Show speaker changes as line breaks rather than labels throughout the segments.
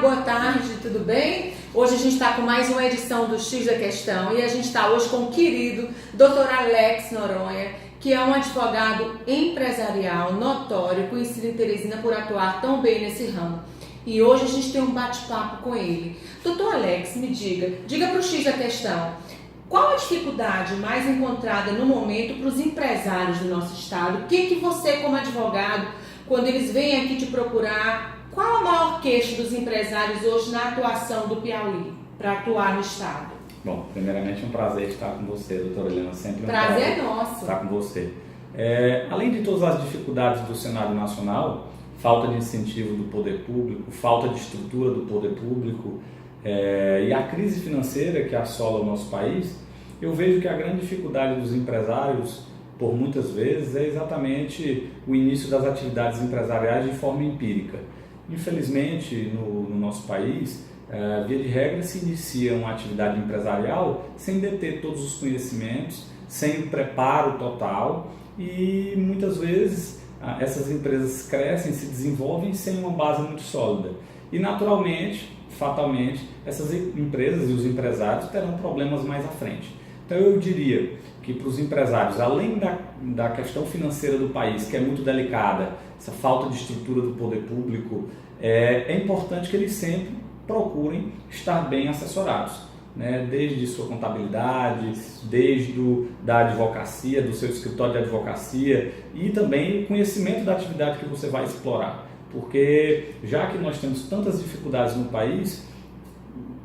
boa tarde, tudo bem? Hoje a gente está com mais uma edição do X da Questão e a gente está hoje com o querido Dr. Alex Noronha, que é um advogado empresarial notório, conhecido em Teresina por atuar tão bem nesse ramo. E hoje a gente tem um bate-papo com ele. Dr. Alex, me diga para o X da Questão, qual a dificuldade mais encontrada no momento para os empresários do nosso estado? O que você, como advogado, quando eles vêm aqui te procurar, qual a maior queixa dos empresários hoje na atuação do Piauí, para atuar no estado?
Bom, primeiramente é um prazer estar com você, doutora Helena, sempre um
prazer é nosso
estar com você. Além de todas as dificuldades do cenário nacional, falta de incentivo do poder público, falta de estrutura do poder público e a crise financeira que assola o nosso país, eu vejo que a grande dificuldade dos empresários, por muitas vezes, é exatamente o início das atividades empresariais de forma empírica. Infelizmente, no nosso país, via de regra, se inicia uma atividade empresarial sem deter todos os conhecimentos, sem o preparo total e muitas vezes essas empresas crescem, se desenvolvem sem uma base muito sólida. E naturalmente, fatalmente, essas empresas e os empresários terão problemas mais à frente. Então eu diria que para os empresários, além da questão financeira do país, que é muito delicada, essa falta de estrutura do poder público, é importante que eles sempre procurem estar bem assessorados, né? Desde sua contabilidade, desde da advocacia, do seu escritório de advocacia e também o conhecimento da atividade que você vai explorar. Porque já que nós temos tantas dificuldades no país,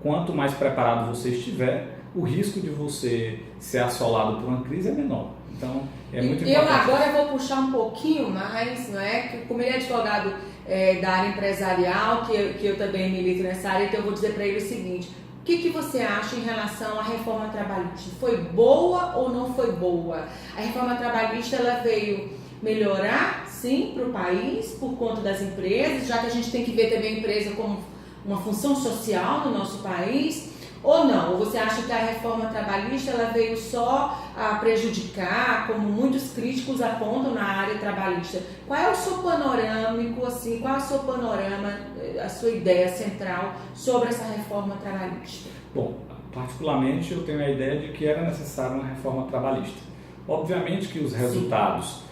quanto mais preparado você estiver, o risco de você ser assolado por uma crise é menor. Então, é muito importante.
Eu agora vou puxar um pouquinho mais, não é? Como ele é advogado da área empresarial, que eu também milito nessa área, então eu vou dizer para ele o seguinte: o que você acha em relação à reforma trabalhista? Foi boa ou não foi boa? A reforma trabalhista ela veio melhorar, sim, para o país, por conta das empresas, já que a gente tem que ver também a empresa como uma função social no nosso país, ou não? Ou você acha que a reforma trabalhista ela veio só a prejudicar, como muitos críticos apontam na área trabalhista? Qual é o seu panorâmico, assim, qual é o seu panorama, a sua ideia central sobre essa reforma trabalhista?
Bom, particularmente eu tenho a ideia de que era necessária uma reforma trabalhista. Obviamente que os resultados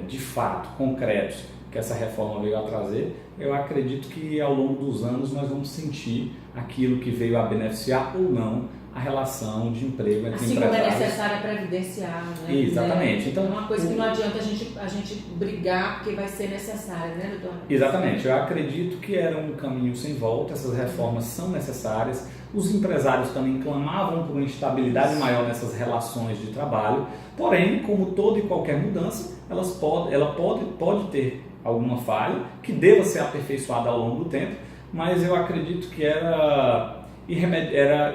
de fato, concretos, que essa reforma veio a trazer, eu acredito que ao longo dos anos nós vamos sentir aquilo que veio a beneficiar ou não a relação de emprego entre
assim
empresários.
Como é necessário previdenciar, né?
Exatamente. Então,
é uma coisa que não adianta a gente brigar porque vai ser necessário, né, doutor?
Exatamente. Eu acredito que era um caminho sem volta, essas reformas são necessárias. Os empresários também clamavam por uma estabilidade maior nessas relações de trabalho, porém, como toda e qualquer mudança, ela pode ter alguma falha que deva ser aperfeiçoada ao longo do tempo, mas eu acredito que era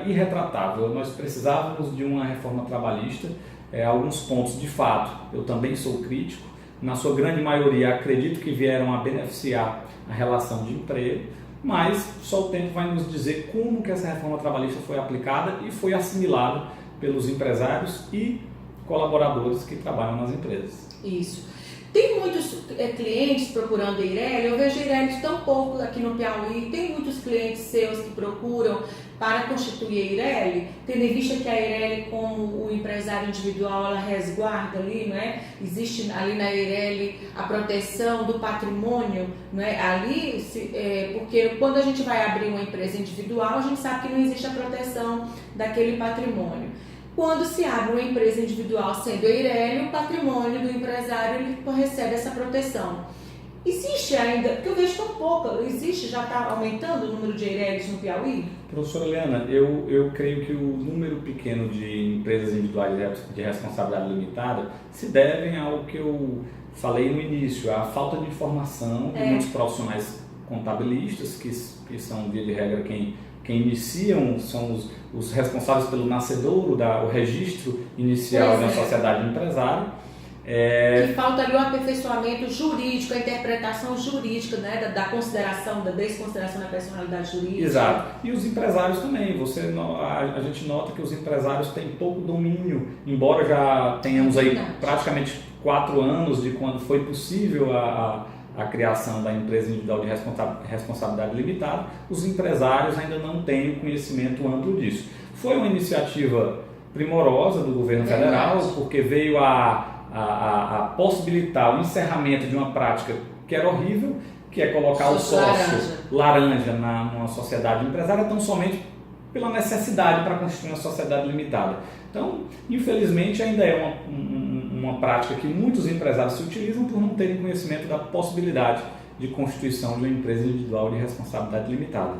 irretratável. Nós precisávamos de uma reforma trabalhista. Alguns pontos, de fato, eu também sou crítico. Na sua grande maioria, acredito que vieram a beneficiar a relação de emprego, mas só o tempo vai nos dizer como que essa reforma trabalhista foi aplicada e foi assimilada pelos empresários e colaboradores que trabalham nas empresas.
Isso. Tem muitos clientes procurando a Eireli, eu vejo a Eireli tão pouco aqui no Piauí, tem muitos clientes seus que procuram para constituir a Eireli, tendo em vista que a Eireli, como o empresário individual, ela resguarda ali, não é? Existe ali na Eireli a proteção do patrimônio, não é? Ali, porque quando a gente vai abrir uma empresa individual, a gente sabe que não existe a proteção daquele patrimônio. Quando se abre uma empresa individual sendo a Eireli, o patrimônio do empresário ele recebe essa proteção. Existe ainda, porque eu vejo tão pouco, existe, já está aumentando o número de Eirelis no Piauí?
Professora Eliana, eu creio que o número pequeno de empresas individuais de responsabilidade limitada se devem ao que eu falei no início, a falta de informação de muitos profissionais contabilistas, que são, via de regra, quem iniciam, são os responsáveis pelo nascedouro, o registro inicial da sociedade empresária.
Que falta ali o aperfeiçoamento jurídico, a interpretação jurídica, né, da consideração, da desconsideração da personalidade jurídica.
Exato. E os empresários também. A gente nota que os empresários têm pouco domínio, embora já tenhamos aí praticamente 4 anos de quando foi possível a a criação da empresa individual de responsabilidade limitada, os empresários ainda não têm o conhecimento amplo disso. Foi uma iniciativa primorosa do governo federal, porque veio a possibilitar o encerramento de uma prática que era horrível, que é colocar o sócio laranja numa sociedade empresária, tão somente pela necessidade para constituir uma sociedade limitada. Então, infelizmente, ainda é uma prática que muitos empresários se utilizam por não terem conhecimento da possibilidade de constituição de uma empresa individual de responsabilidade limitada.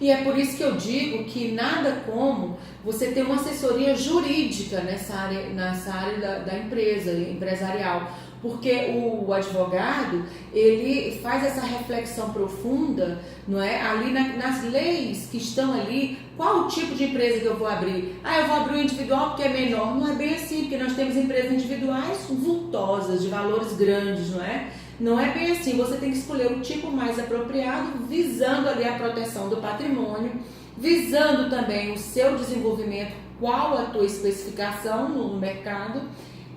E é por isso que eu digo que nada como você ter uma assessoria jurídica nessa área da empresa empresarial, porque o advogado, ele faz essa reflexão profunda, não é? Ali nas leis que estão ali, qual o tipo de empresa que eu vou abrir? Eu vou abrir um individual porque é menor. Não é bem assim, porque nós temos empresas individuais vultosas, de valores grandes, não é? Não é bem assim, você tem que escolher o tipo mais apropriado, visando ali a proteção do patrimônio, visando também o seu desenvolvimento, qual a tua especificação no mercado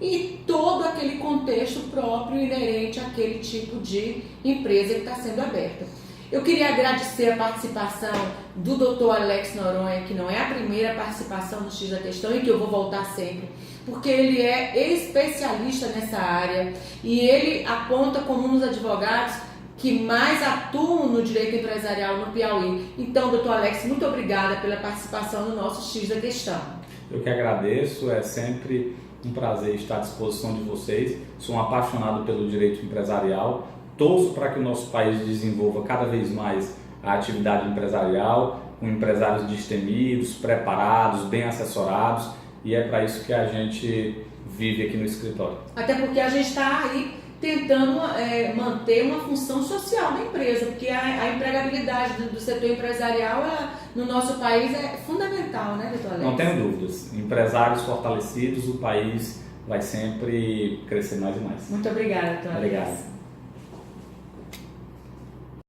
e todo aquele contexto próprio inerente àquele tipo de empresa que está sendo aberta. Eu queria agradecer a participação do Dr. Alex Noronha, que não é a primeira participação do X da Questão e que eu vou voltar sempre, porque ele é especialista nessa área e ele aponta como um dos advogados que mais atuam no direito empresarial no Piauí. Então, Dr. Alex, muito obrigada pela participação no nosso X da Questão.
Eu que agradeço, é sempre um prazer estar à disposição de vocês. Sou um apaixonado pelo direito empresarial, torço para que o nosso país desenvolva cada vez mais a atividade empresarial, com empresários destemidos, preparados, bem assessorados, e é para isso que a gente vive aqui no escritório.
Até porque a gente está aí tentando manter uma função social da empresa, porque a empregabilidade do setor empresarial no nosso país é fundamental, né, doutor Alex?
Não tenho dúvidas. Empresários fortalecidos, o país vai sempre crescer mais e mais.
Muito obrigada, doutor Alex.
Obrigado.